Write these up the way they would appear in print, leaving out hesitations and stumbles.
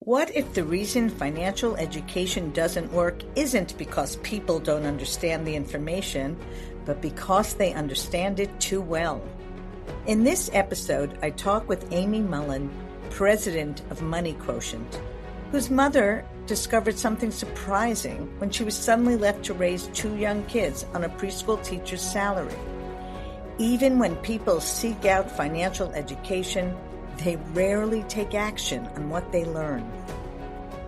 What if the reason financial education doesn't work isn't because people don't understand the information, but because they understand it too well? In this episode, I talk with Amy Mullen, president of Money Quotient, whose mother discovered something surprising when she was suddenly left to raise two young kids on a preschool teacher's salary. Even when people seek out financial education, they rarely take action on what they learn.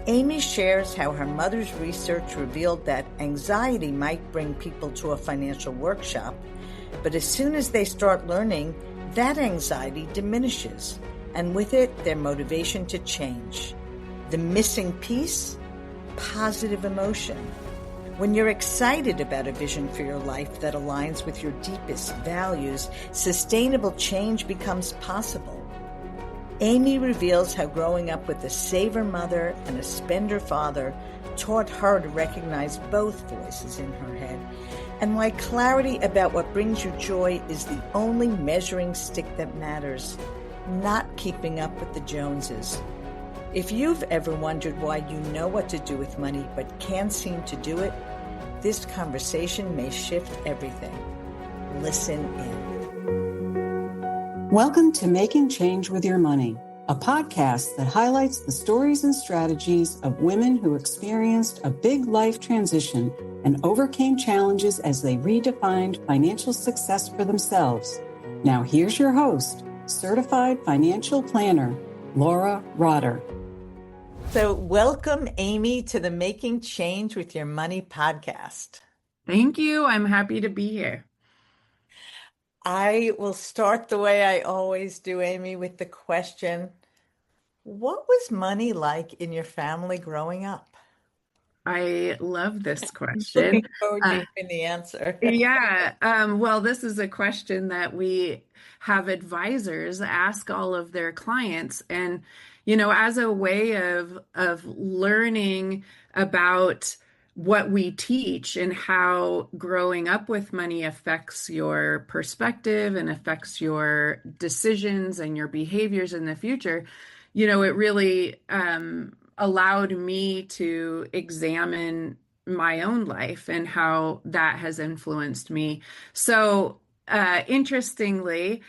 Amy shares how her mother's research revealed that anxiety might bring people to a financial workshop, but as soon as they start learning, that anxiety diminishes, and with it, their motivation to change. The missing piece? Positive emotion. When you're excited about a vision for your life that aligns with your deepest values, sustainable change becomes possible. Amy reveals how growing up with a saver mother and a spender father taught her to recognize both voices in her head, and why clarity about what brings you joy is the only measuring stick that matters, not keeping up with the Joneses. If you've ever wondered why you know what to do with money but can't seem to do it, this conversation may shift everything. Listen in. Welcome to Making Change with Your Money, a podcast that highlights the stories and strategies of women who experienced a big life transition and overcame challenges as they redefined financial success for themselves. Now here's your host, certified financial planner, Laura Rotter. So welcome, Amy, to the Making Change with Your Money podcast. Thank you. I'm happy to be here. I will start the way I always do, Amy, with the question, what was money like in your family growing up? I love this question. Looking forward to hearing the answer. Well, this is a question that we have advisors ask all of their clients. And, as a way of learning about what we teach and how growing up with money affects your perspective and affects your decisions and your behaviors in the future, it really allowed me to examine my own life and how that has influenced me. So, interestingly,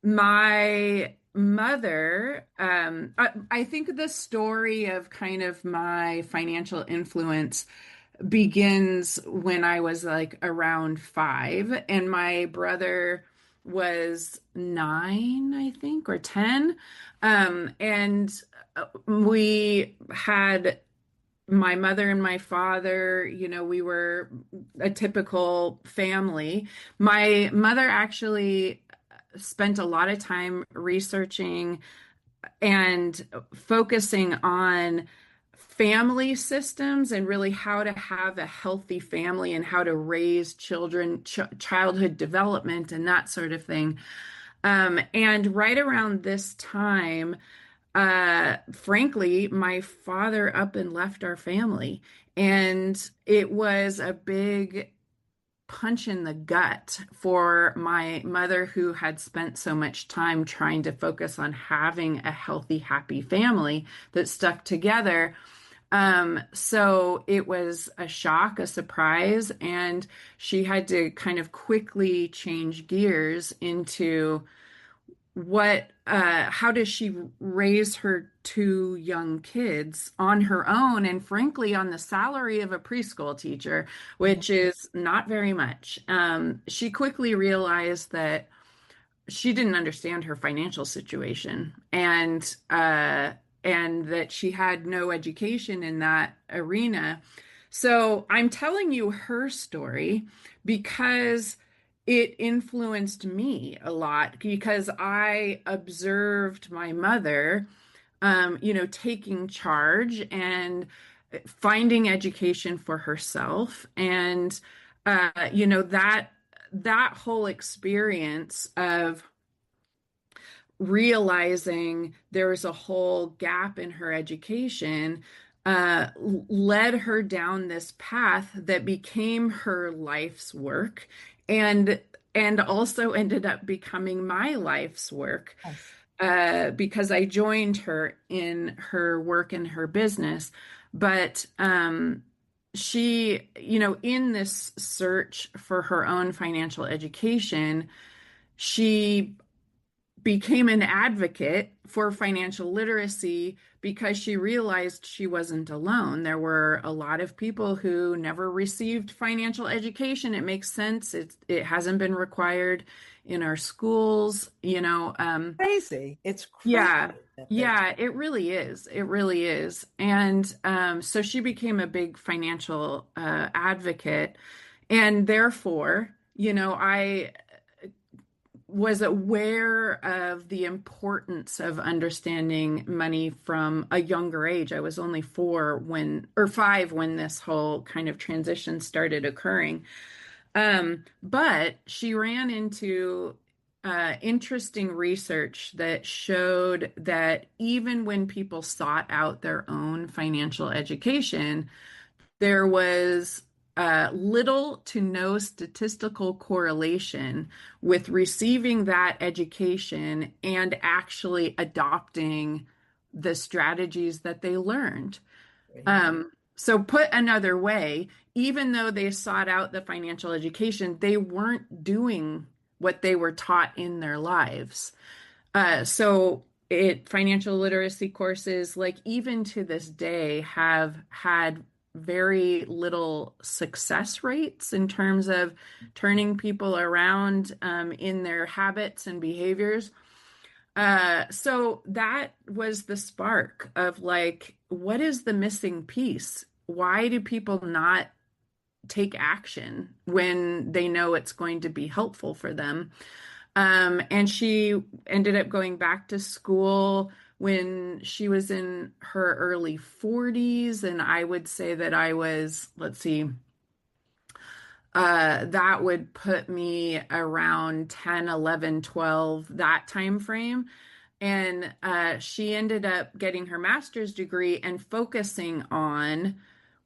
my mother, I think the story of kind of my financial influence begins when I was like around 5, and my brother was 9, I think, or 10. And we had my mother and my father, we were a typical family. My mother actually spent a lot of time researching and focusing on family systems and really how to have a healthy family and how to raise children, childhood development and that sort of thing. And right around this time, frankly, my father up and left our family, and it was a big punch in the gut for my mother, who had spent so much time trying to focus on having a healthy, happy family that stuck together. So it was a shock, a surprise, and she had to kind of quickly change gears into how does she raise her two young kids on her own, and frankly on the salary of a preschool teacher, which is not very much. She quickly realized that she didn't understand her financial situation, and that she had no education in that arena. So I'm telling you her story because it influenced me a lot, because I observed my mother, taking charge and finding education for herself. And, that whole experience of realizing there was a whole gap in her education led her down this path that became her life's work, and also ended up becoming my life's work. Yes. because I joined her in her work in her business. But she, in this search for her own financial education, she became an advocate for financial literacy because she realized she wasn't alone. There were a lot of people who never received financial education. It makes sense. It hasn't been required in our schools, Crazy. It's crazy yeah. that there's Yeah, it really is. It really is. And so she became a big financial advocate. And therefore, I was aware of the importance of understanding money from a younger age. I was only 5 when this whole kind of transition started occurring. But she ran into interesting research that showed that even when people sought out their own financial education, there was little to no statistical correlation with receiving that education and actually adopting the strategies that they learned. crazy. So, put another way, even though they sought out the financial education, they weren't doing what they were taught in their lives. Financial literacy courses, like even to this day, have had very little success rates in terms of turning people around in their habits and behaviors. So that was the spark of like, what is the missing piece? Why do people not take action when they know it's going to be helpful for them? And she ended up going back to school when she was in her early 40s. And I would say that I was, let's see, that would put me around 10, 11, 12, that time frame. And she ended up getting her master's degree and focusing on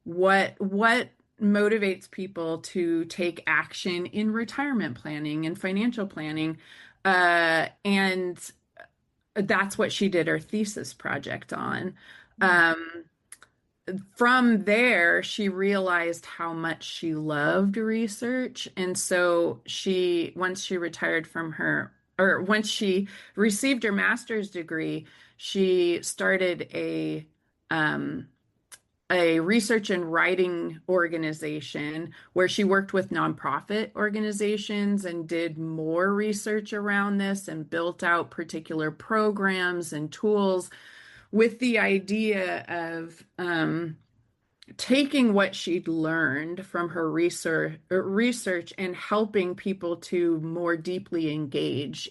what motivates people to take action in retirement planning and financial planning. And that's what she did her thesis project on. Um, from there, she realized how much she loved research. And so once she retired from or once she received her master's degree, she started a research and writing organization where she worked with nonprofit organizations and did more research around this and built out particular programs and tools with the idea of taking what she'd learned from her research and helping people to more deeply engage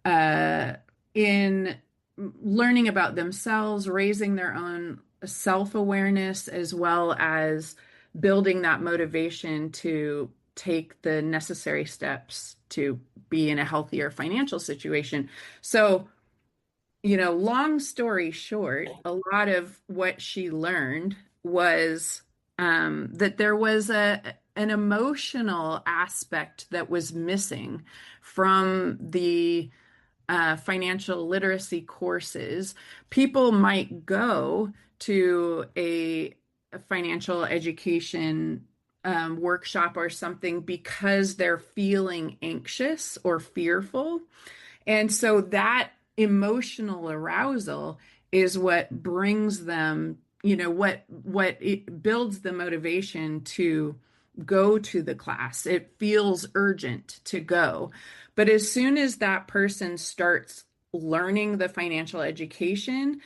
uh, in learning about themselves, raising their own self-awareness, as well as building that motivation to take the necessary steps to be in a healthier financial situation. So, long story short, a lot of what she learned was that there was an emotional aspect that was missing from the financial literacy courses. People might go to a financial education workshop or something because they're feeling anxious or fearful. And so that emotional arousal is what brings them, what it builds the motivation to go to the class. It feels urgent to go. But as soon as that person starts learning the financial education,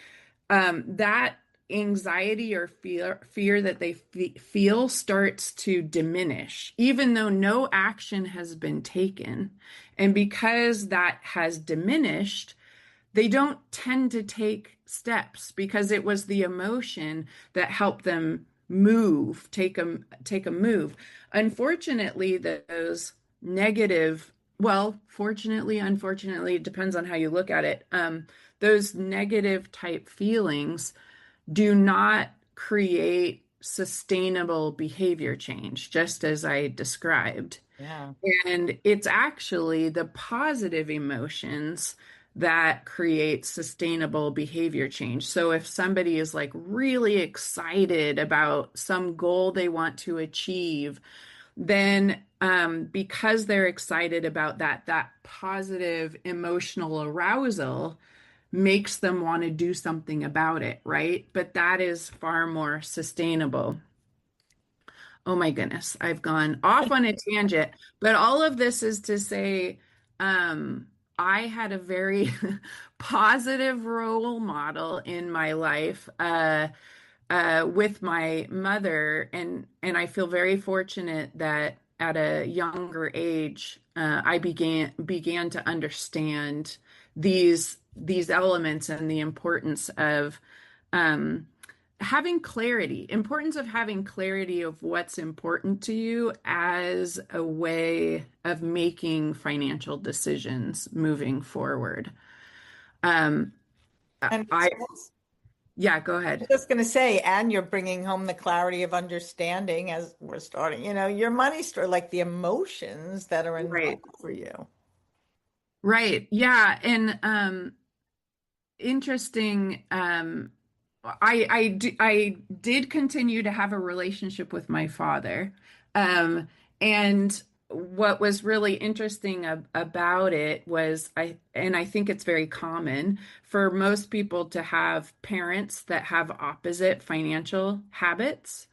that anxiety or fear that they feel starts to diminish, even though no action has been taken. And because that has diminished, they don't tend to take steps because it was the emotion that helped them take a move. Unfortunately, those negative, well, fortunately, unfortunately, it depends on how you look at it. Those negative type feelings do not create sustainable behavior change, just as I described. Yeah. And it's actually the positive emotions that creates sustainable behavior change. So if somebody is like really excited about some goal they want to achieve, then because they're excited about that, that positive emotional arousal makes them want to do something about it, right? But that is far more sustainable. Oh my goodness, I've gone off on a tangent, but all of this is to say, I had a very positive role model in my life with my mother, and I feel very fortunate that at a younger age, I began to understand these elements and the importance of um, importance of having clarity of what's important to you as a way of making financial decisions moving forward. Um, And I, besides, yeah, go I ahead. was just going to say, and you're bringing home the clarity of understanding as we're starting, your money story, like the emotions that are Right. involved for you. Right. Yeah. And interesting. I did continue to have a relationship with my father. And what was really interesting about it was I think it's very common for most people to have parents that have opposite financial habits.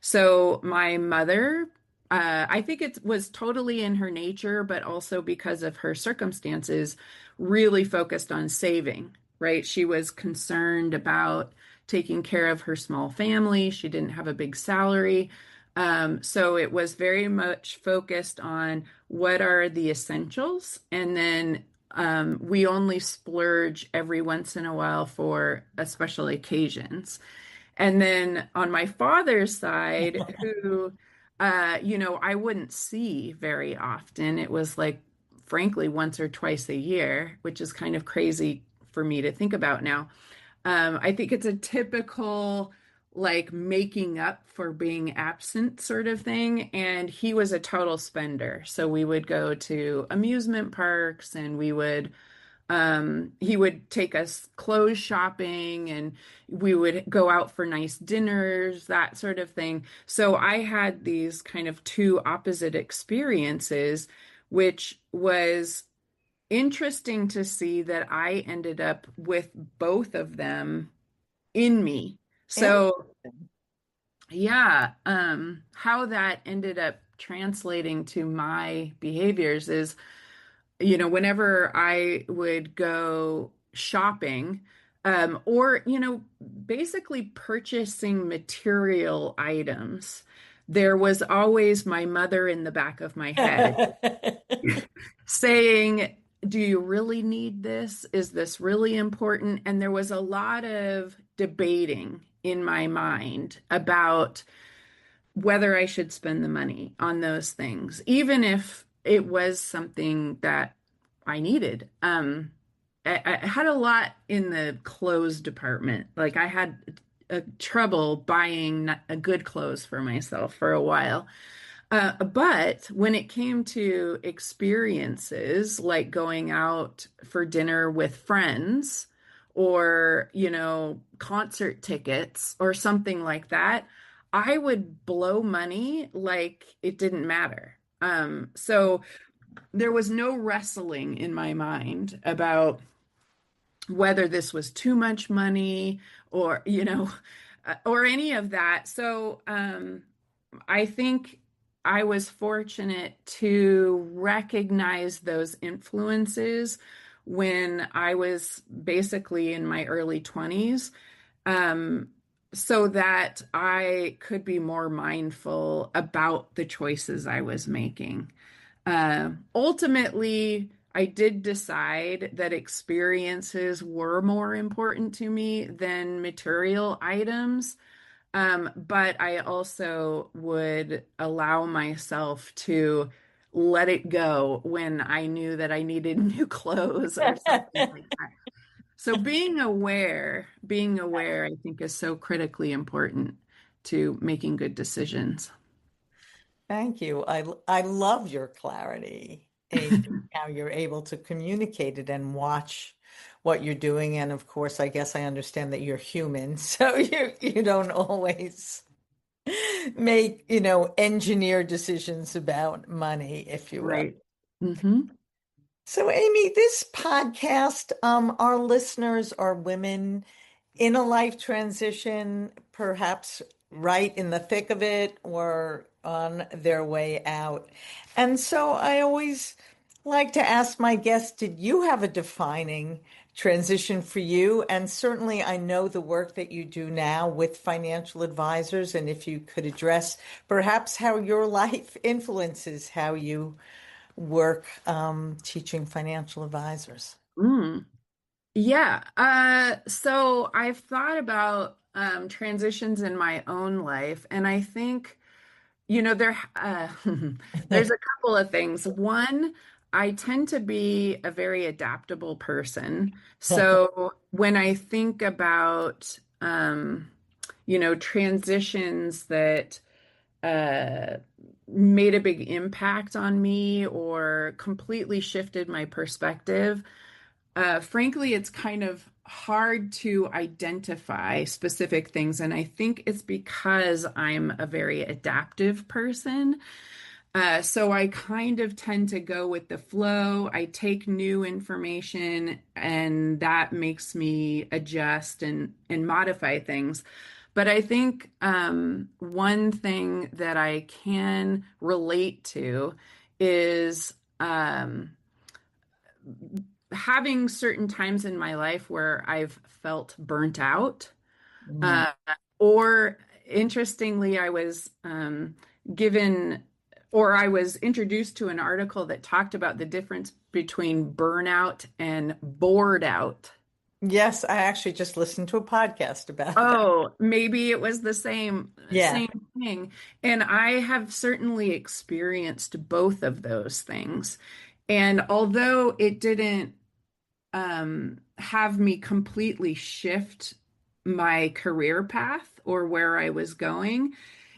So my mother, I think it was totally in her nature, but also because of her circumstances, really focused on saving, right? She was concerned about taking care of her small family. She didn't have a big salary. So it was very much focused on what are the essentials. And then we only splurge every once in a while for special occasions. And then on my father's side, who, I wouldn't see very often. It was like, frankly, once or twice a year, which is kind of crazy for me to think about now. I think it's a typical like making up for being absent sort of thing. And he was a total spender. So we would go to amusement parks and he would take us clothes shopping and we would go out for nice dinners, that sort of thing. So I had these kind of two opposite experiences, which was interesting to see that I ended up with both of them in me. And So, yeah, how that ended up translating to my behaviors is, whenever I would go shopping, or, basically purchasing material items, there was always my mother in the back of my head saying, do you really need this? Is this really important? And there was a lot of debating in my mind about whether I should spend the money on those things, even if it was something that I needed. I had a lot in the clothes department. Like I had trouble buying good clothes for myself for a while. But when it came to experiences like going out for dinner with friends or, concert tickets or something like that, I would blow money like it didn't matter. So there was no wrestling in my mind about whether this was too much money or, or any of that. So, I think I was fortunate to recognize those influences when I was basically in my early 20s, um, so that I could be more mindful about the choices I was making. Ultimately, I did decide that experiences were more important to me than material items. But I also would allow myself to let it go when I knew that I needed new clothes or something like that. So being aware, I think is so critically important to making good decisions. thank you. I love your clarity. how you're able to communicate it and watch what you're doing. And of course, I guess I understand that you're human, so you don't always make, engineer decisions about money, if you will. Right. Hmm. So, Amy, this podcast, our listeners are women in a life transition, perhaps right in the thick of it or on their way out. And so I always like to ask my guests, did you have a defining transition for you? And certainly I know the work that you do now with financial advisors, and if you could address perhaps how your life influences how you work teaching financial advisors. Mm. Yeah. So I've thought about transitions in my own life, and I think, there's a couple of things. One, I tend to be a very adaptable person. So when I think about, transitions that uh, made a big impact on me or completely shifted my perspective, frankly, it's kind of hard to identify specific things. And I think it's because I'm a very adaptive person. So I kind of tend to go with the flow. I take new information and that makes me adjust and modify things. But I think one thing that I can relate to is having certain times in my life where I've felt burnt out. Mm. Uh, or interestingly, I was given or I was introduced to an article that talked about the difference between burnout and bored out. Yes, I actually just listened to a podcast about that. Oh, maybe it was the same Yeah. same thing. And I have certainly experienced both of those things. And although it didn't have me completely shift my career path or where I was going,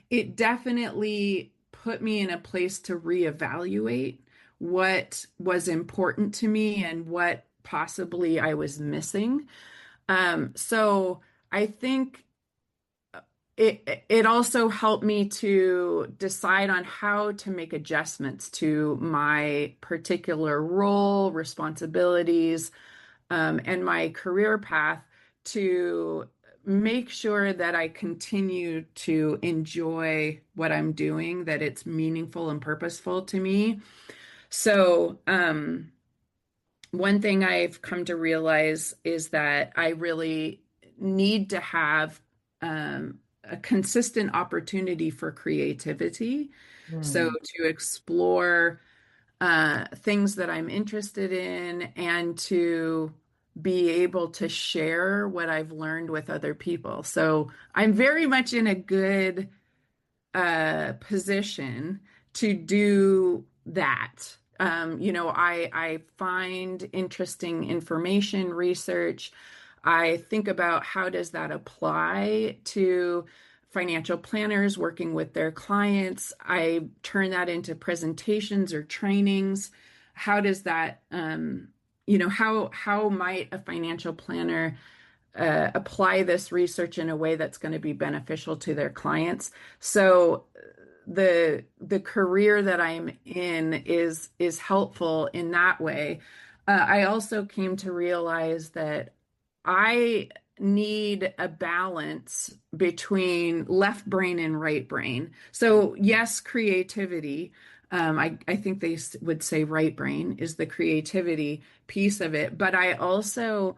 it definitely put me in a place to reevaluate what was important to me and what possibly I was missing. So I think it also helped me to decide on how to make adjustments to my particular role, responsibilities, and my career path to make sure that I continue to enjoy what I'm doing, that it's meaningful and purposeful to me. So, one thing I've come to realize is that I really need to have a consistent opportunity for creativity. So, Mm. to explore things that I'm interested in and to be able to share what I've learned with other people. So I'm very much in a good position to do that. I find interesting information, research. I think about how does that apply to financial planners working with their clients. I turn that into presentations or trainings. How does that, how might a financial planner apply this research in a way that's going to be beneficial to their clients? So the career that I'm in is helpful in that way. I also came to realize that I need a balance between left brain and right brain. So yes, creativity. I think they would say right brain is the creativity piece of it, but I also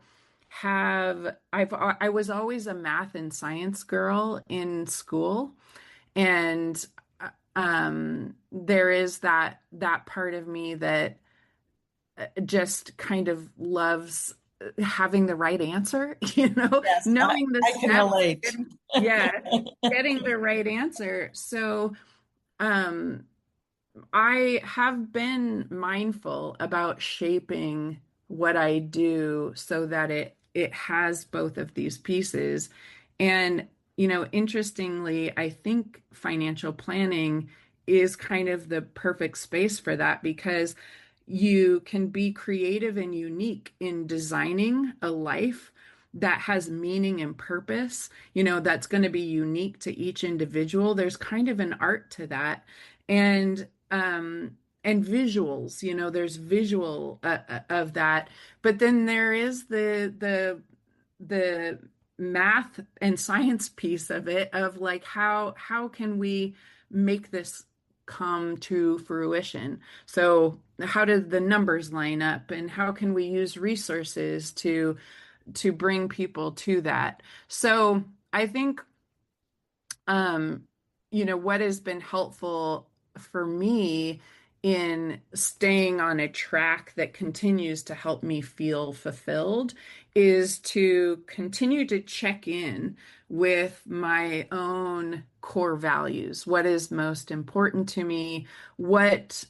I was always a math and science girl in school, and there is that part of me that just kind of loves having the right answer, Yes, knowing the I can steps, relate. yeah, getting the right answer. So um I have been mindful about shaping what I do so that it has both of these pieces. And, interestingly, I think financial planning is kind of the perfect space for that because you can be creative and unique in designing a life that has meaning and purpose, that's going to be unique to each individual. There's kind of an art to that. And visuals, there's visual of that. But then there is the math and science piece of it, of like how can we make this come to fruition? So how do the numbers line up, and how can we use resources to bring people to that? So I think what has been helpful for me in staying on a track that continues to help me feel fulfilled is to continue to check in with my own core values. What is most important to me? What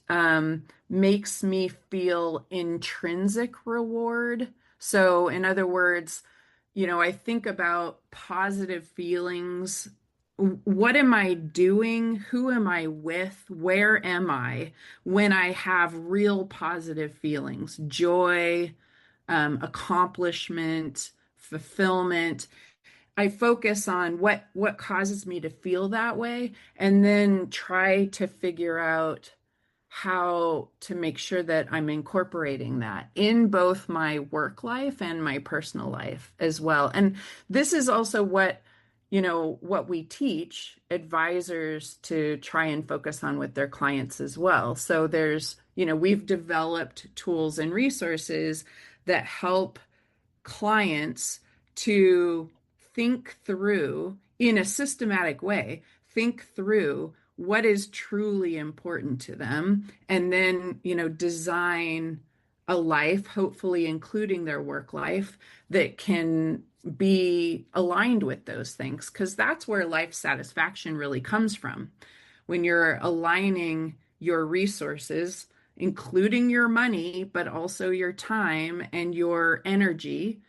makes me feel intrinsic reward? So, in other words, I think about positive feelings. What am I doing? Who am I with? Where am I when I have real positive feelings, joy, accomplishment, fulfillment? I focus on what causes me to feel that way, and then try to figure out how to make sure that I'm incorporating that in both my work life and my personal life as well. And this is also what we teach advisors to try and focus on with their clients as well. So we've developed tools and resources that help clients to think through, in a systematic way, think through what is truly important to them, and then, design a life, hopefully including their work life, that can be aligned with those things, because that's where life satisfaction really comes from. When you're aligning your resources, including your money, but also your time and your energy,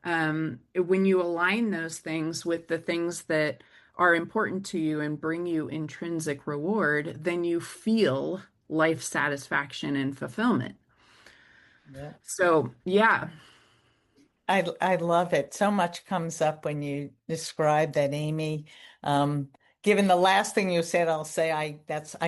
when you align those things with the things that are important to you and bring you intrinsic reward, then you feel life satisfaction and fulfillment. Yeah. So, yeah. I love it. So much comes up when you describe that, Amy. Um, Given the last thing you said, I'll say I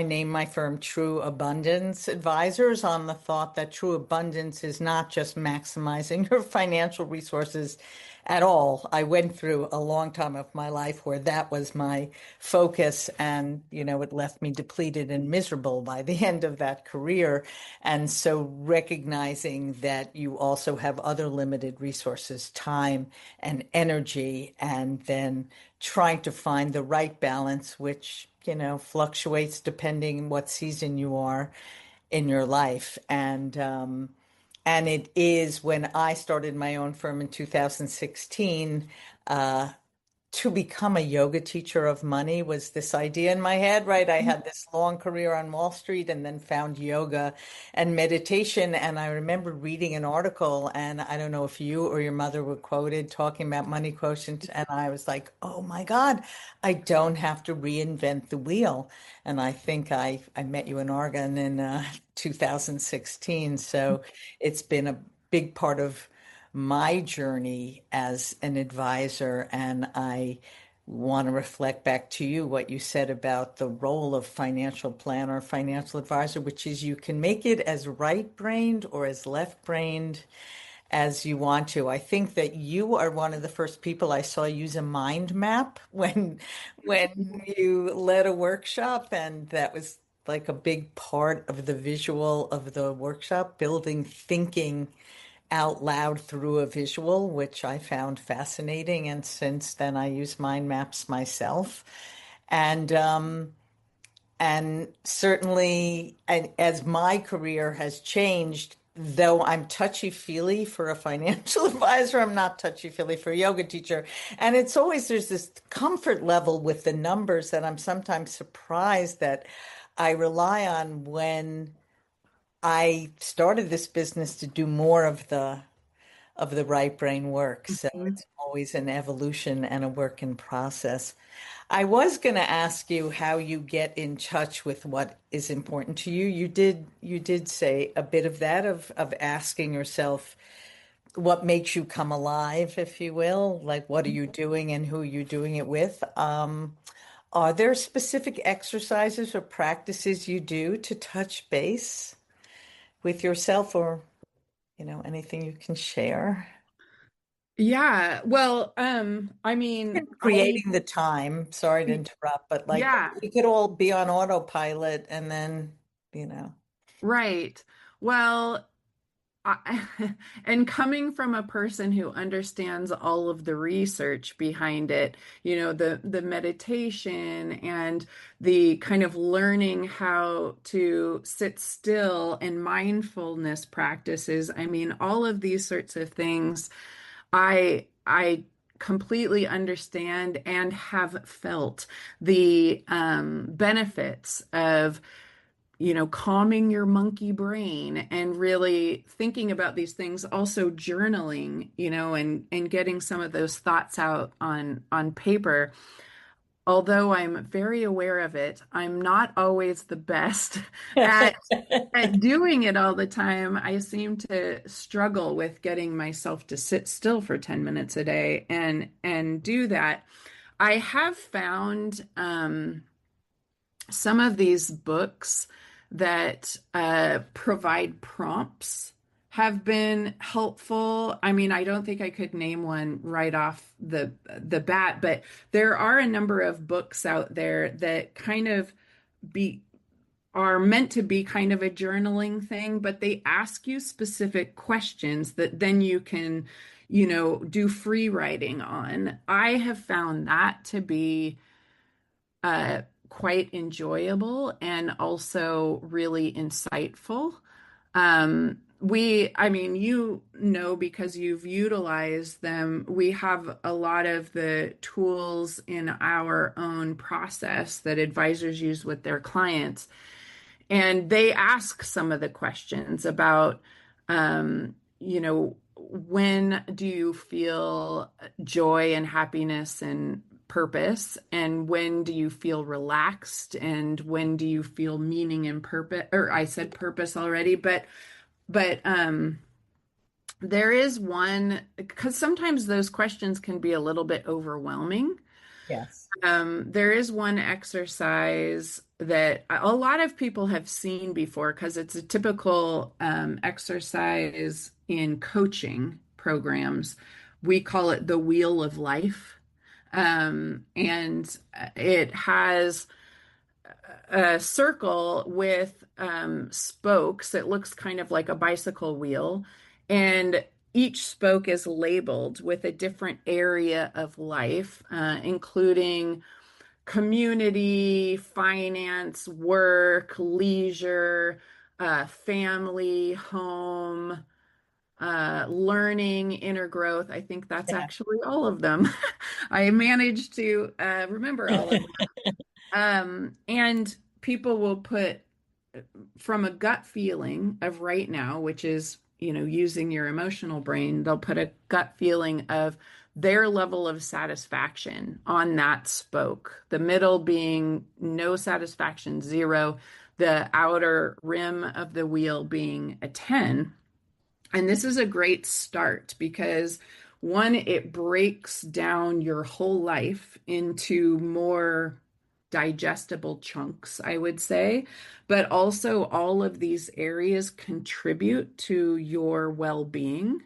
named my firm True Abundance Advisors on the thought that true abundance is not just maximizing your financial resources at all. I went through a long time of my life where that was my focus, and it left me depleted and miserable by the end of that career. And so recognizing that you also have other limited resources, time and energy, and then trying to find the right balance, which fluctuates depending what season you are in your life. And it is, when I started my own firm in 2016, to become a yoga teacher of money was this idea in my head, right? I had this long career on Wall Street and then found yoga and meditation. And I remember reading an article, and I don't know if you or your mother were quoted talking about Money Quotient. And I was like, oh my God, I don't have to reinvent the wheel. And I think I met you in Oregon in 2016. So it's been a big part of my journey as an advisor. And I want to reflect back to you what you said about the role of financial planner, financial advisor, which is you can make it as right-brained or as left-brained as you want to. I think that you are one of the first people I saw use a mind map when you led a workshop, and that was like a big part of the visual of the workshop, building thinking out loud through a visual, which I found fascinating. And since then, I use mind maps myself. And certainly, and as my career has changed, though I'm touchy-feely for a financial advisor, I'm not touchy-feely for a yoga teacher. And it's always, there's this comfort level with the numbers that I'm sometimes surprised that I rely on when I started this business to do more of the of the right brain work. So Mhm. it's always an evolution and a work in process. I was going to ask you how you get in touch with what is important to you. You did say a bit of that of asking yourself what makes you come alive, if you will, like what are you doing and who are you doing it with. Are there specific exercises or practices you do to touch base with yourself or, anything you can share? Yeah, well, I mean, I Creating the time, sorry to interrupt, but like yeah, we could all be on autopilot and then, you know. right. Well, and coming from a person who understands all of the research behind it, the meditation and the kind of learning how to sit still and mindfulness practices. I mean, all of these sorts of things, I completely understand and have felt the benefits of calming your monkey brain and really thinking about these things, also journaling, and getting some of those thoughts out on paper. Although I'm very aware of it, I'm not always the best at doing it all the time. I seem to struggle with getting myself to sit still for 10 minutes a day and do that. I have found some of these books that provide prompts have been helpful. I mean, I don't think I could name one right off the bat, but there are a number of books out there that kind of be are meant to be kind of a journaling thing, but they ask you specific questions that then you can, do free writing on. I have found that to be quite enjoyable and also really insightful. I mean, because you've utilized them, we have a lot of the tools in our own process that advisors use with their clients. And they ask some of the questions about, when do you feel joy and happiness and purpose? And when do you feel relaxed? And when do you feel meaning and purpose? Or I said purpose already, but there is one, because sometimes those questions can be a little bit overwhelming. Yes. There is one exercise that a lot of people have seen before because it's a typical exercise in coaching programs. We call it the Wheel of Life. And it has a circle with spokes. It looks kind of like a bicycle wheel. And each spoke is labeled with a different area of life, including community, finance, work, leisure, family, home, learning, inner growth. I think that's Yeah. actually all of them. I managed to remember all of them. And people will put from a gut feeling of right now, which is, using your emotional brain, they'll put a gut feeling of their level of satisfaction on that spoke. The middle being no satisfaction, 0, the outer rim of the wheel being a 10. And this is a great start because one, it breaks down your whole life into more digestible chunks, I would say. But also, all of these areas contribute to your well being.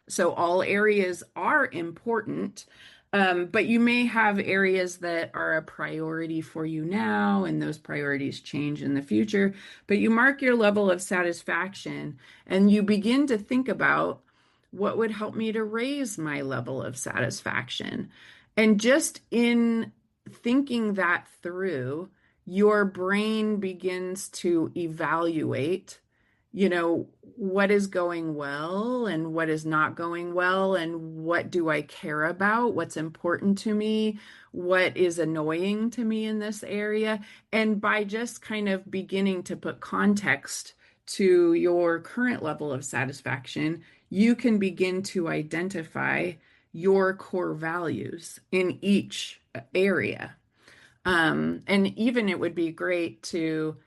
So all areas are important, but you may have areas that are a priority for you now, and those priorities change in the future. But you mark your level of satisfaction and you begin to think about what would help me to raise my level of satisfaction. And just in thinking that through, your brain begins to evaluate what is going well and what is not going well, and what do I care about, what's important to me, what is annoying to me in this area. And by just kind of beginning to put context to your current level of satisfaction, you can begin to identify your core values in each area. And even it would be great to,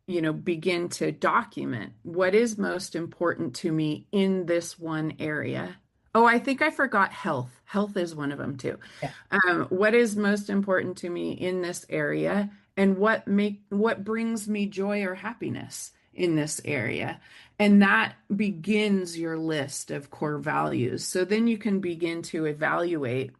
begin to document what is most important to me in this one area. Oh, I think I forgot health. Health is one of them too. Yeah. What is most important to me in this area, and what brings me joy or happiness in this area? And that begins your list of core values. So then you can begin to evaluate,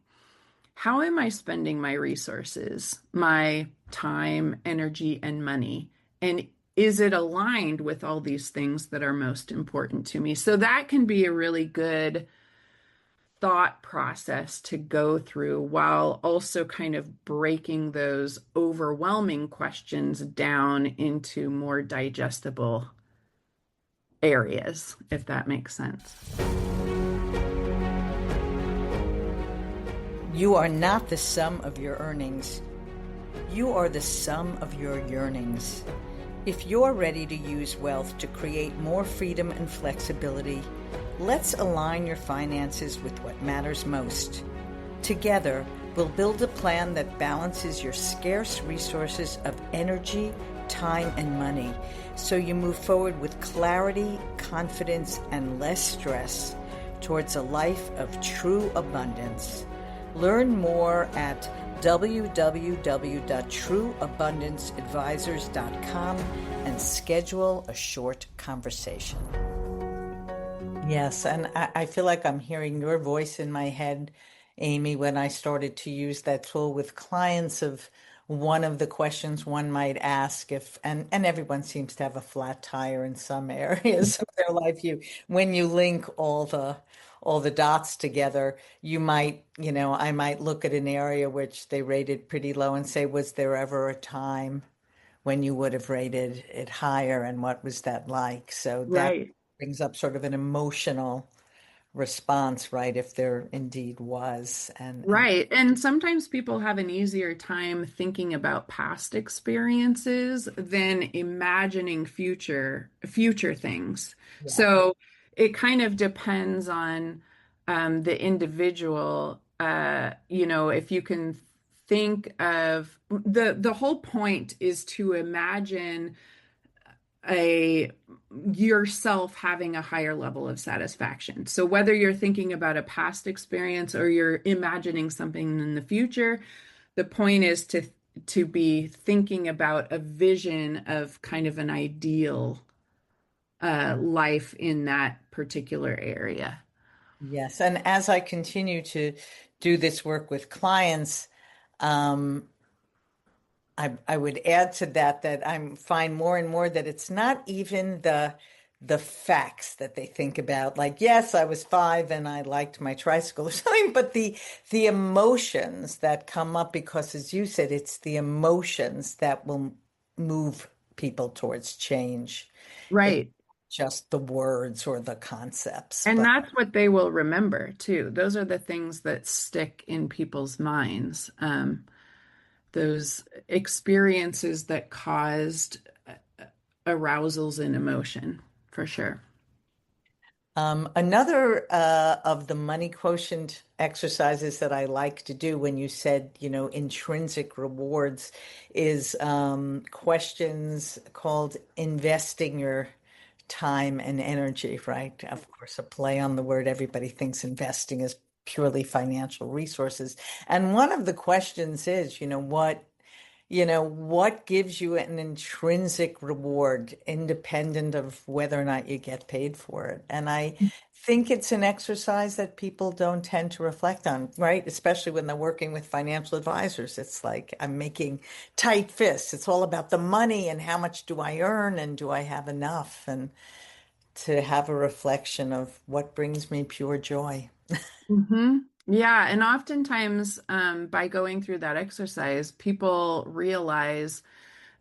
how am I spending my resources, my time, energy, and money? And is it aligned with all these things that are most important to me? So that can be a really good thought process to go through, while also kind of breaking those overwhelming questions down into more digestible areas, if that makes sense. You are not the sum of your earnings. You are the sum of your yearnings. If you're ready to use wealth to create more freedom and flexibility, let's align your finances with what matters most. Together, we'll build a plan that balances your scarce resources of energy, time, and money, so you move forward with clarity, confidence, and less stress towards a life of true abundance. Learn more at www.trueabundanceadvisors.com and schedule a short conversation. Yes, and I feel like I'm hearing your voice in my head, Amy, when I started to use that tool with clients. Of one of the questions one might ask, if and everyone seems to have a flat tire in some areas of their life. When you link all the dots together, you might, I might look at an area which they rated pretty low and say, was there ever a time when you would have rated it higher, and what was that like? So that Right. brings up sort of an emotional response, right? If there indeed was. And Right. And sometimes people have an easier time thinking about past experiences than imagining future things. yeah. So it kind of depends on the individual. If you can think of the whole point is to imagine a yourself having a higher level of satisfaction. So whether you're thinking about a past experience or you're imagining something in the future, the point is to be thinking about a vision of kind of an ideal life in that particular area. Yes. And as I continue to do this work with clients, um, I would add to that I find more and more that it's not even the facts that they think about. Like, yes, I was 5 and I liked my tricycle or something, but the emotions that come up, because as you said, it's the emotions that will move people towards change. It's Right. just the words or the concepts. And But that's what they will remember too. Those are the things that stick in people's minds. Those experiences that caused arousals in emotion, for sure. Another of the money quotient exercises that I like to do, when you said, intrinsic rewards, is questions called investing your time and energy, right? Of course, a play on the word. Everybody thinks investing is purely financial resources. And one of the questions is, what gives you an intrinsic reward independent of whether or not you get paid for it? And I think it's an exercise that people don't tend to reflect on, right? Especially when they're working with financial advisors. It's like I'm making tight fists. It's all about the money and how much do I earn and do I have enough? And to have a reflection of what brings me pure joy. Hmm. Yeah, and oftentimes, by going through that exercise, people realize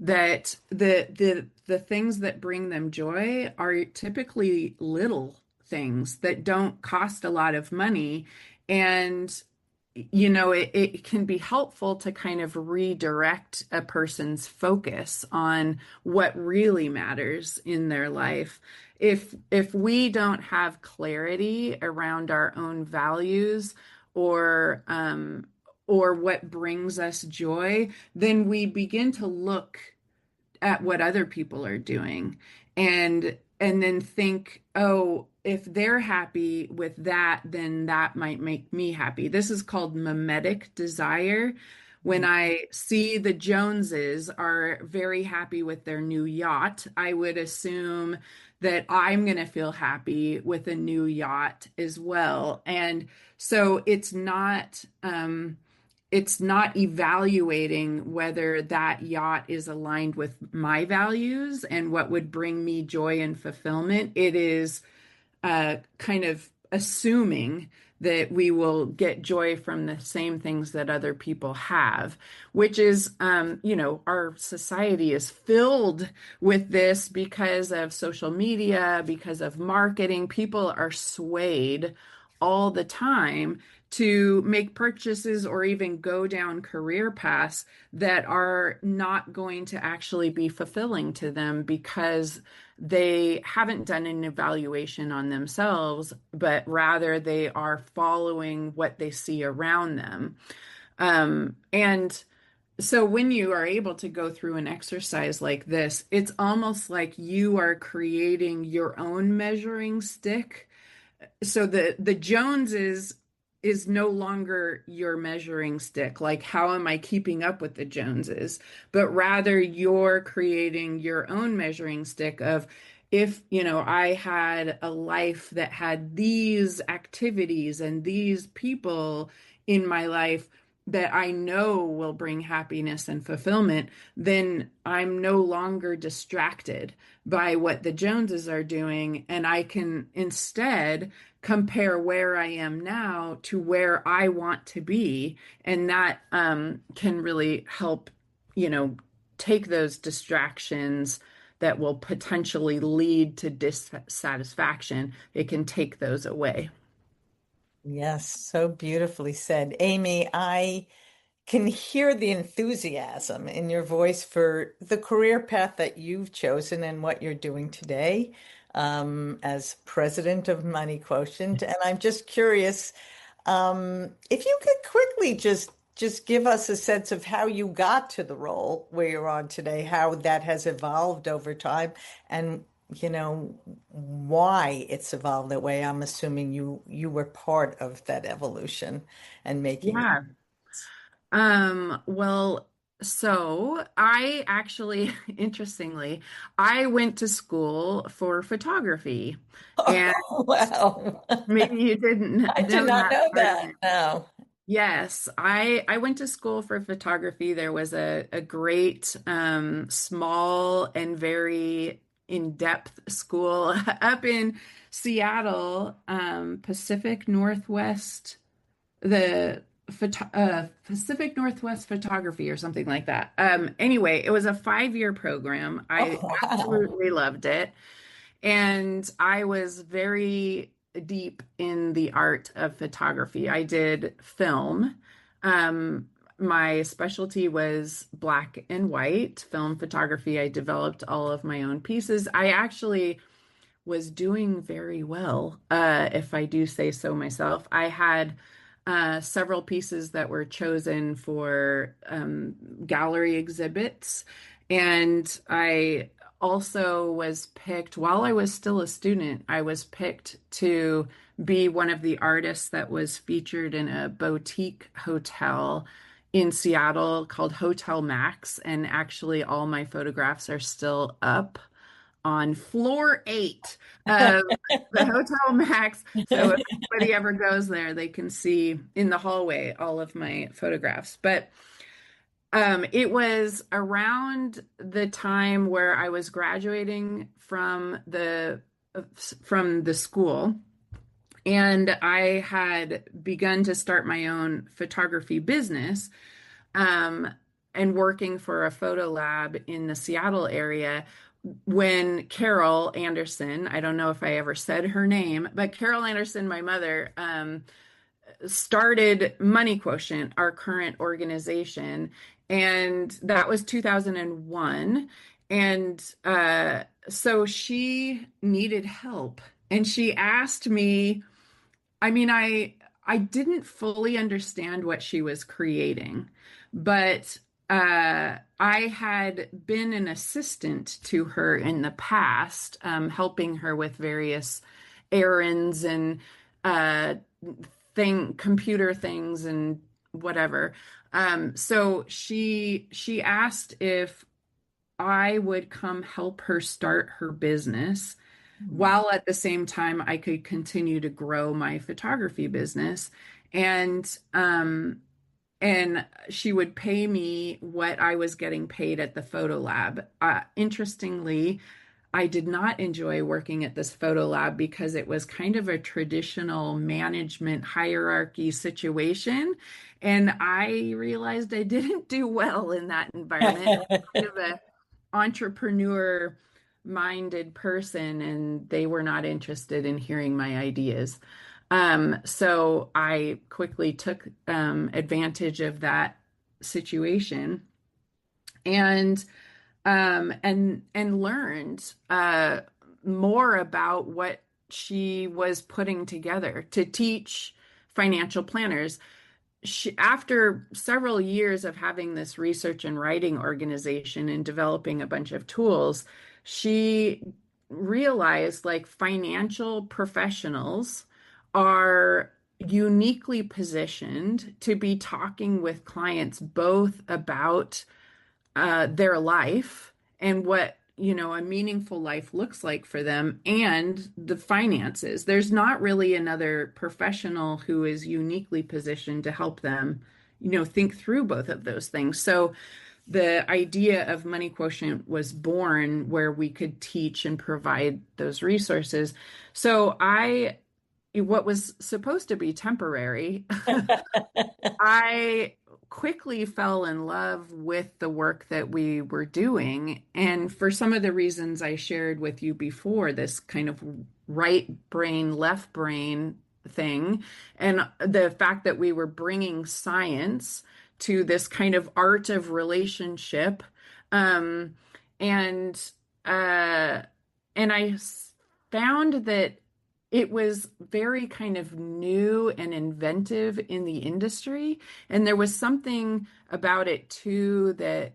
that the things that bring them joy are typically little things that don't cost a lot of money, and it can be helpful to kind of redirect a person's focus on what really matters in their life. If we don't have clarity around our own values or or what brings us joy, then we begin to look at what other people are doing and then think, oh, if they're happy with that, then that might make me happy. This is called mimetic desire. When I see the Joneses are very happy with their new yacht, I would assume that I'm going to feel happy with a new yacht as well. And so it's not evaluating whether that yacht is aligned with my values and what would bring me joy and fulfillment. It is kind of assuming that we will get joy from the same things that other people have, which is, our society is filled with this because of social media, because of marketing. People are swayed all the time to make purchases or even go down career paths that are not going to actually be fulfilling to them because they haven't done an evaluation on themselves, but rather they are following what they see around them. And so when you are able to go through an exercise like this, it's almost like you are creating your own measuring stick. So the Jones is no longer your measuring stick, like how am I keeping up with the Joneses, but rather you're creating your own measuring stick of, if I had a life that had these activities and these people in my life that I know will bring happiness and fulfillment, then I'm no longer distracted by what the Joneses are doing, and I can instead compare where I am now to where I want to be. And that can really help, take those distractions that will potentially lead to dissatisfaction. It can take those away. Yes, so beautifully said. Amy, I can hear the enthusiasm in your voice for the career path that you've chosen and what you're doing today as president of Money Quotient. And I'm just curious, if you could quickly just give us a sense of how you got to the role where you're on today, how that has evolved over time, and why it's evolved that way. I'm assuming you were part of that evolution and making. Yeah. Well, so I actually, interestingly, I went to school for photography, and Oh, wow. maybe you didn't I did know not that know part of that. it. No. Yes, I went to school for photography. There was a great, small and very in-depth school up in Seattle, Pacific Northwest, the Pacific Northwest Photography or something like that. Anyway, it was a 5-year program. I Oh, wow. absolutely loved it. And I was very deep in the art of photography. I did film. Um, my specialty was black and white film photography. I developed all of my own pieces. I actually was doing very well, if I do say so myself. I had several pieces that were chosen for gallery exhibits. And I also was picked, while I was still a student, I was picked to be one of the artists that was featured in a boutique hotel in Seattle called Hotel Max. And actually, all my photographs are still up on floor 8 of the Hotel Max. So if anybody ever goes there, they can see in the hallway all of my photographs. But it was around the time where I was graduating from the school, and I had begun to start my own photography business, um, and working for a photo lab in the Seattle area when Carol Anderson, I don't know if I ever said her name, but Carol Anderson, my mother, started Money Quotient, our current organization, and that was 2001. And so she needed help, and she asked me. I mean, I didn't fully understand what she was creating, but I had been an assistant to her in the past, helping her with various errands and uh, computer things and whatever. So she asked if I would come help her start her business while at the same time I could continue to grow my photography business. And and she would pay me what I was getting paid at the photo lab. Interestingly, I did not enjoy working at this photo lab because it was kind of a traditional management hierarchy situation. And I realized I didn't do well in that environment. I'm kind of a entrepreneur minded person, and they were not interested in hearing my ideas. So I quickly took advantage of that situation and and learned more about what she was putting together to teach financial planners. After several years of having this research and writing organization and developing a bunch of tools, she realized like financial professionals are uniquely positioned to be talking with clients both about their life and what a meaningful life looks like for them and the finances. There's not really another professional who is uniquely positioned to help them think through both of those things. So the idea of Money Quotient was born where we could teach and provide those resources. So what was supposed to be temporary, I quickly fell in love with the work that we were doing. And for some of the reasons I shared with you before, this kind of right brain, left brain thing, and the fact that we were bringing science to this kind of art of relationship. Um, and uh, and found that it was very kind of new and inventive in the industry. And there was something about it too that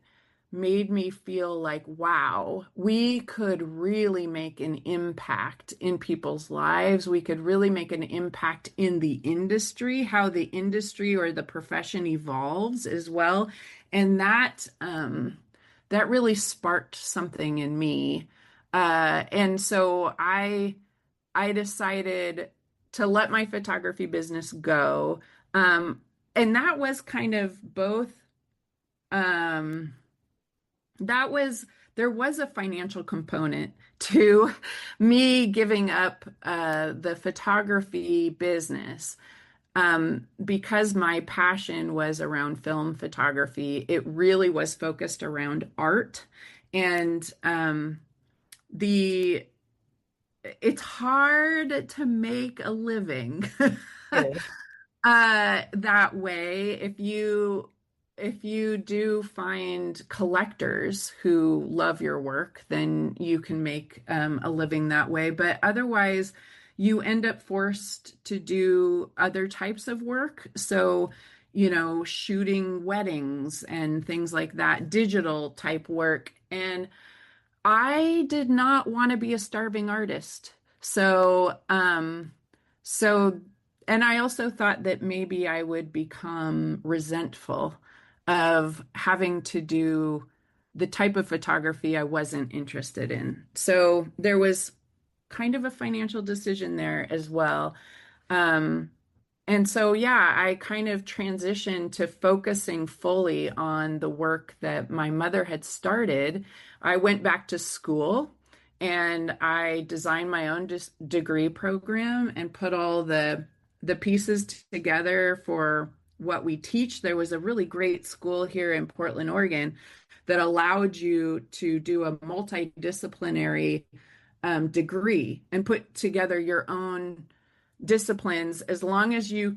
made me feel like, wow, we could really make an impact in people's lives. We could really make an impact in the industry, how the industry or the profession evolves as well. And that really sparked something in me. And so I decided to let my photography business go. And that was kind of both, um, that was, there was a financial component to me giving up the photography business. Because my passion was around film photography, it really was focused around art. And the it's hard to make a living that way. If you do find collectors who love your work, then you can make a living that way. But otherwise, you end up forced to do other types of work. So, shooting weddings and things like that, digital type work. And I did not want to be a starving artist. So, and I also thought that maybe I would become resentful of having to do the type of photography I wasn't interested in. So there was kind of a financial decision there as well. Um, and so, yeah, I kind of transitioned to focusing fully on the work that my mother had started. I went back to school and I designed my own degree program and put all the pieces together for what we teach. There was a really great school here in Portland, Oregon, that allowed you to do a multidisciplinary degree and put together your own disciplines, as long as you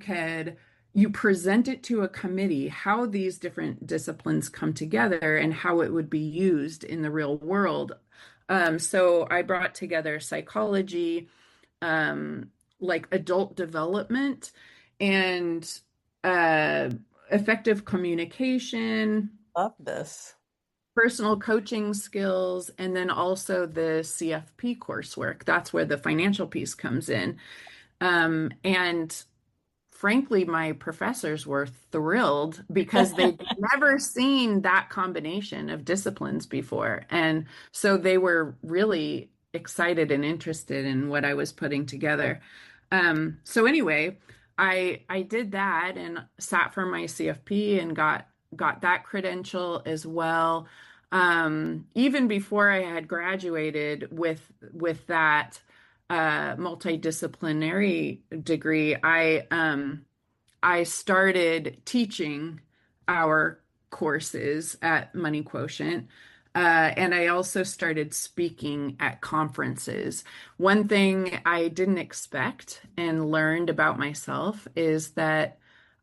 present it to a committee how these different disciplines come together and how it would be used in the real world. So I brought together psychology, um, like adult development, and uh, effective communication, Love this. personal coaching skills, and then also the CFP coursework. That's where the financial piece comes in. And frankly, my professors were thrilled because they'd never seen that combination of disciplines before. And so they were really excited and interested in what I was putting together. So anyway, I did that and sat for my CFP and got that credential as well. Even before I had graduated with that multidisciplinary degree, I started teaching our courses at Money Quotient. And I also started speaking at conferences. One thing I didn't expect and learned about myself is that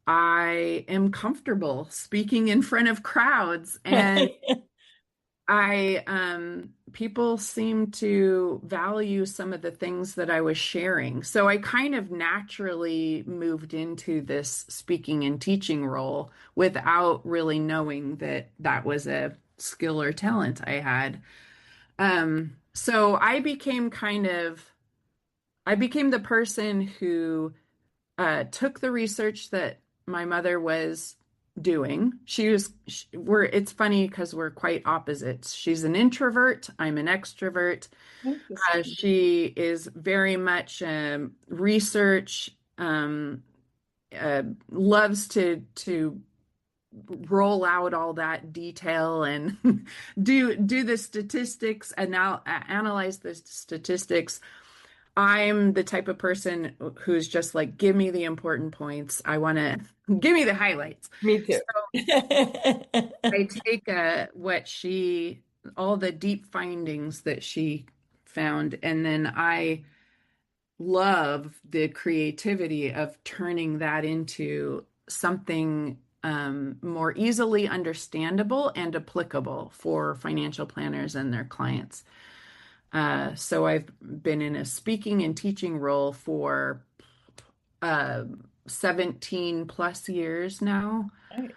I am comfortable speaking in front of crowds. And people seem to value some of the things that I was sharing. So I kind of naturally moved into this speaking and teaching role without really knowing that that was a skill or talent I had. So I became the person who took the research that my mother was doing. It's funny because we're quite opposites. She's an introvert, I'm an extrovert. Interesting. She is very much research, loves to roll out all that detail and do the statistics and now analyze the statistics. I'm the type of person who's just like, give me the important points. I want to give me the highlights. Me too. So I take all the deep findings that she found, and then I love the creativity of turning that into something more easily understandable and applicable for financial planners and their clients. So I've been in a speaking and teaching role for uh, 17 plus years now. Right.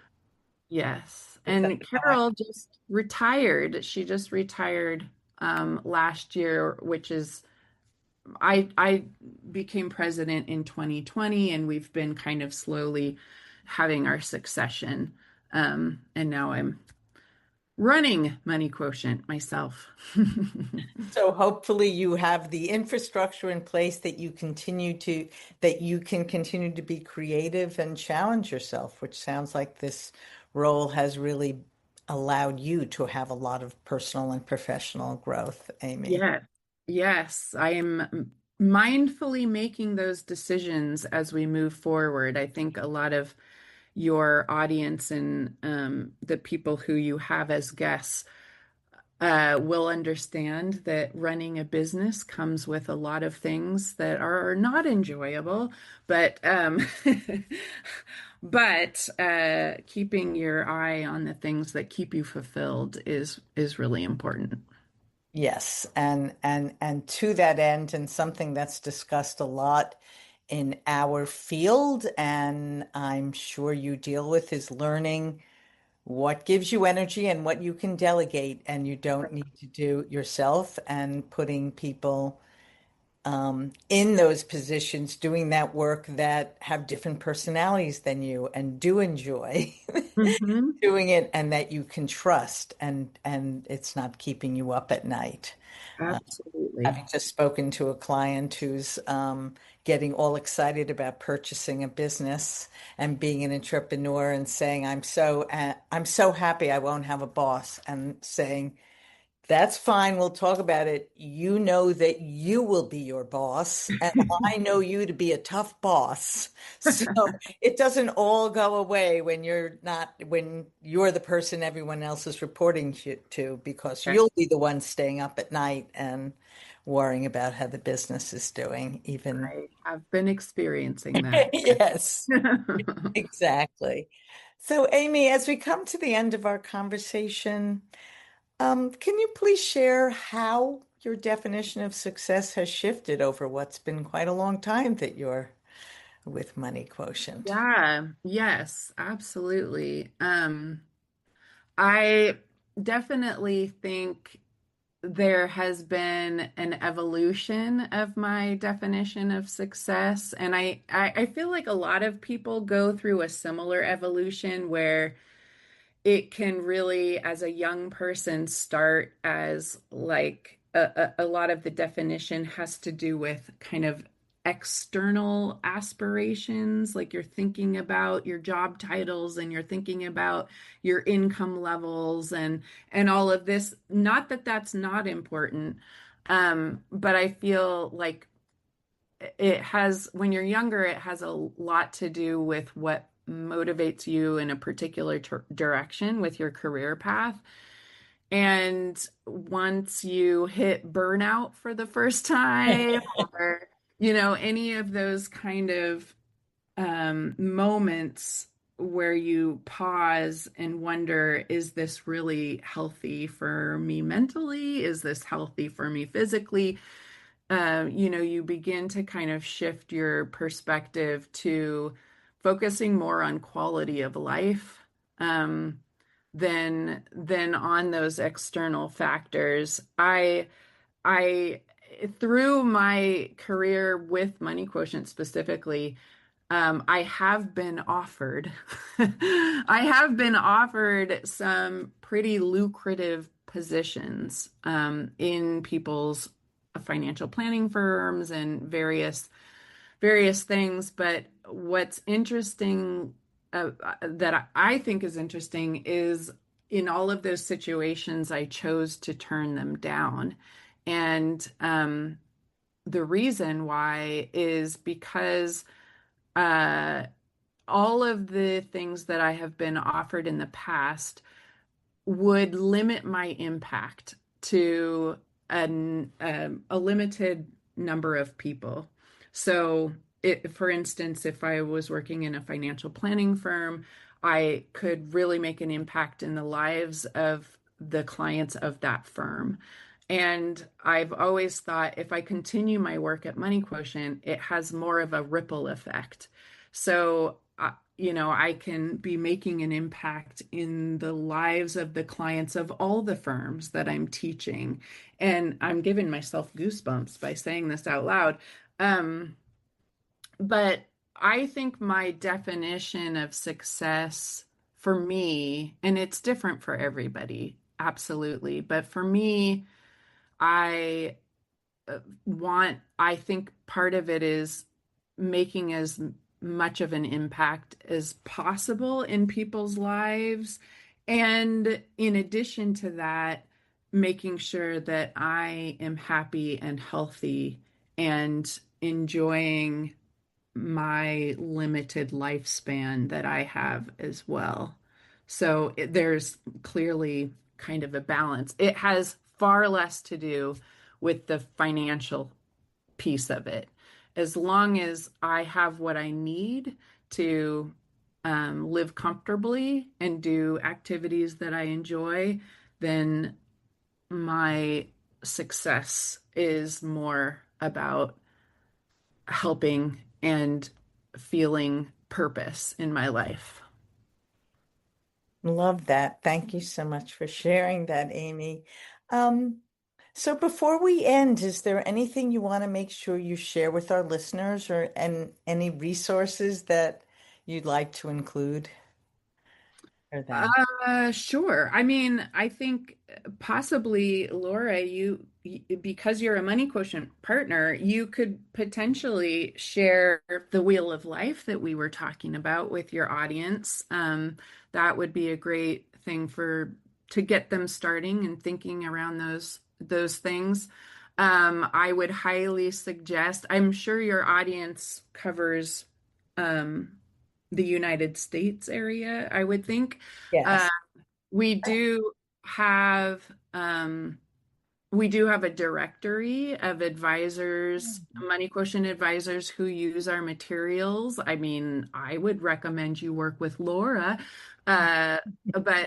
Yes. Is that And the back? Carol just retired. She just retired last year, which is I became president in 2020, and we've been kind of slowly having our succession. And now I'm running Money Quotient myself. So hopefully you have the infrastructure in place that you can continue to be creative and challenge yourself, which sounds like this role has really allowed you to have a lot of personal and professional growth, Amy. Yes, yes, I am mindfully making those decisions as we move forward. I think a lot of your audience and the people who you have as guests will understand that running a business comes with a lot of things that are not enjoyable, but but keeping your eye on the things that keep you fulfilled is really important. Yes, and to that end, and something that's discussed a lot in our field, and I'm sure you deal with, is learning what gives you energy and what you can delegate and you don't need to do yourself, and putting people in those positions doing that work that have different personalities than you and do enjoy Hmm. doing it, and that you can trust, and it's not keeping you up at night. Absolutely. Having just spoken to a client who's getting all excited about purchasing a business and being an entrepreneur and saying, I'm so happy I won't have a boss," and saying, That's fine. We'll talk about it. You know that you will be your boss, and I know you to be a tough boss. So it doesn't all go away when you're not, when you're the person everyone else is reporting to, because Right. you'll be the one staying up at night and worrying about how the business is doing, even. I have been experiencing that. Yes, exactly. So, Amy, as we come to the end of our conversation, can you please share how your definition of success has shifted over what's been quite a long time that you're with Money Quotient? Yeah, yes, absolutely. I definitely think there has been an evolution of my definition of success. And I feel like a lot of people go through a similar evolution where it can really, as a young person, start as like a lot of the definition has to do with kind of external aspirations, like you're thinking about your job titles and you're thinking about your income levels and all of this. Not that that's not important, but I feel like it has, when you're younger, it has a lot to do with what motivates you in a particular direction with your career path. And once you hit burnout for the first time, or, any of those kind of moments where you pause and wonder, is this really healthy for me mentally? Is this healthy for me physically? You begin to kind of shift your perspective to focusing more on quality of life, um, than on those external factors. I through my career with Money Quotient specifically, I have been offered, I have been offered some pretty lucrative positions in people's financial planning firms and various things. But what's interesting, that I think is interesting, is in all of those situations, I chose to turn them down. And the reason why is because uh, all of the things that I have been offered in the past would limit my impact to a limited number of people. So, for instance, if I was working in a financial planning firm, I could really make an impact in the lives of the clients of that firm. And I've always thought if I continue my work at Money Quotient, it has more of a ripple effect. So, I can be making an impact in the lives of the clients of all the firms that I'm teaching. And I'm giving myself goosebumps by saying this out loud. Um, but I think my definition of success for me, and it's different for everybody, absolutely. But for me, I I think part of it is making as much of an impact as possible in people's lives. And in addition to that, making sure that I am happy and healthy and enjoying my limited lifespan that I have as well. So there's clearly kind of a balance. It has far less to do with the financial piece of it. As long as I have what I need to live comfortably and do activities that I enjoy, then my success is more about helping and feeling purpose in my life. Love that. Thank you so much for sharing that, Amy. Um, so before we end, is there anything you want to make sure you share with our listeners or and any resources that you'd like to include for them? Sure. I mean, I think possibly, Laura, because you're a Money Quotient partner, you could potentially share the wheel of life that we were talking about with your audience. That would be a great thing for to get them starting and thinking around those things. I would highly suggest, I'm sure your audience covers um, the United States area, I would think. Yes. We do have um, we do have a directory of advisors, Money Quotient advisors who use our materials. I mean, I would recommend you work with Laura. But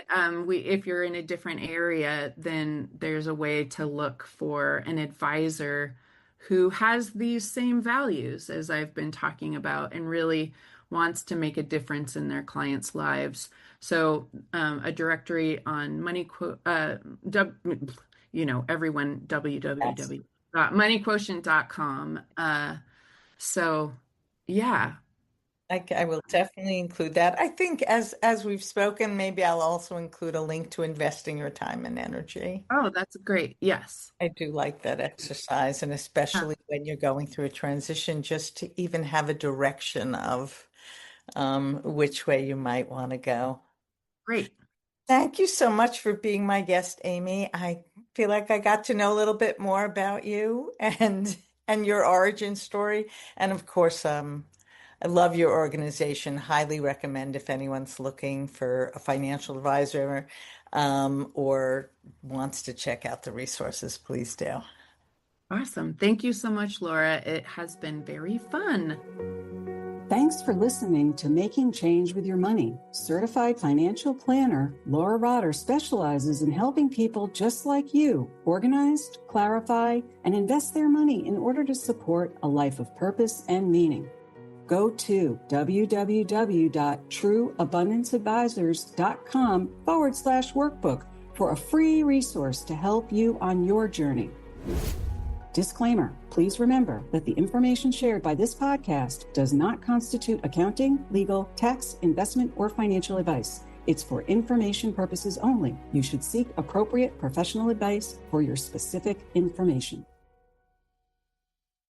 if you're in a different area, then there's a way to look for an advisor who has these same values as I've been talking about and really wants to make a difference in their clients' lives. So a directory on everyone, Yes. www.moneyquotient.com. So yeah. I will definitely include that. I think as we've spoken, maybe I'll also include a link to investing your time and energy. Oh, that's great. Yes. I do like that exercise, and Uh, especially when you're going through a transition, just to even have a direction of which way you might want to go. Great. Thank you so much for being my guest, Amy. I feel like I got to know a little bit more about you and your origin story. And of course, I love your organization. Highly recommend if anyone's looking for a financial advisor, or wants to check out the resources, please do. Awesome. Thank you so much, Laura. It has been very fun. Thanks for listening to Making Change with Your Money. Certified financial planner Laura Rotter specializes in helping people just like you organize, clarify, and invest their money in order to support a life of purpose and meaning. Go to www.trueabundanceadvisors.com/workbook for a free resource to help you on your journey. Disclaimer, please remember that the information shared by this podcast does not constitute accounting, legal, tax, investment, or financial advice. It's for information purposes only. You should seek appropriate professional advice for your specific information.